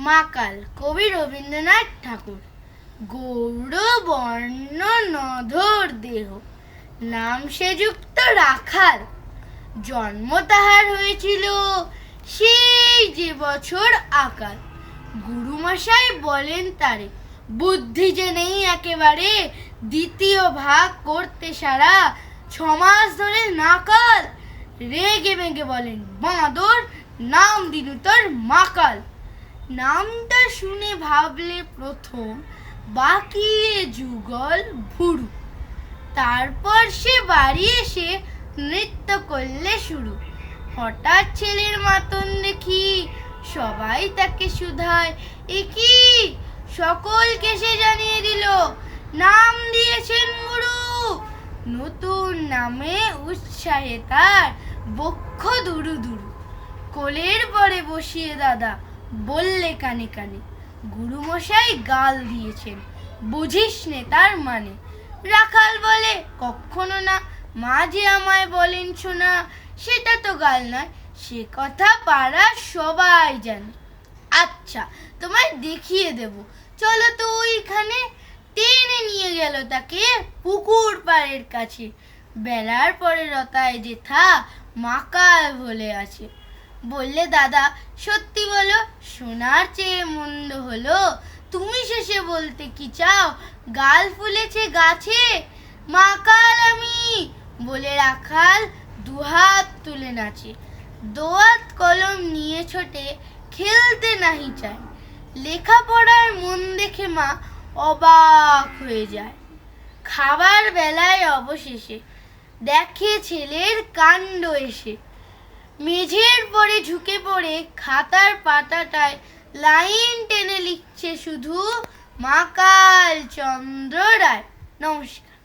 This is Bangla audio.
মাকাল কবি রবীন্দ্রনাথ ঠাকুর। গৌরবর্ণ নধর দেহ, নাম সেযুক্ত রাখাল। জন্ম তাহার হয়েছিল সেই যে বছর আকাল। গুরুমশাই বলেন তারে, বুদ্ধি যে নেই একেবারে, দ্বিতীয় ভাগ করতে সারা 6 মাস ধরে নাকাল। রেগে মেগে বলেন, বাঁদর, নাম দিনু তোর মাকাল। নামটা শুনে ভাবলে প্রথম, বাকিয়ে যুগল ভুরু। তারপর সে বাড়ি এসে নৃত্য করলে শুরু। হঠাৎ ছেলের মাতন দেখি সবাই তাকে শুধায়, এ কি? সকলকে সে জানিয়ে দিল, নাম দিয়েছেন গুরু। নতুন নামে উৎসাহে তার বক্ষ দুরু দুরু। কোলের পরে বসিয়ে দাদা বললে কানে কানে, গুরুমশাই গাল দিয়েছেন, বুঝিস নে তার মানে। রাখাল বলে, কখনো না, মা যে আমায় বলেন শোনা, সেটা তো গাল নয়, সে কথা পাড়ার সবাই জানে। আচ্ছা, তোমায় দেখিয়ে দেব, চলো তো ওইখানে। টেনে নিয়ে গেল তাকে পুকুর পাড়ের কাছে। বেলার পরে রতায় যেথা মাকাল বলে আছে। বললে, দাদা সত্যি বলো, শোনার চেয়ে মন্দ হলো? তুমি শেষে বলতে কি চাও, গাল ফুলেছে গাছে? মাকাল আমি বলে রাখাল দুহাত তুলে নাচে। দোয়াত কলম নিয়ে ছোটে, খেলতে নাহি চায়। লেখাপড়ার মন দেখে মা অবাক হয়ে যায়। খাবার বেলায় অবশেষে দেখে ছেলের কাণ্ড এসে। মেঝের পরে ঝুঁকে পড়ে খাতার পাতাটায় লাইন টেনে লিখছে শুধু, মাকাল চন্দ্র রায়। নমস্কার।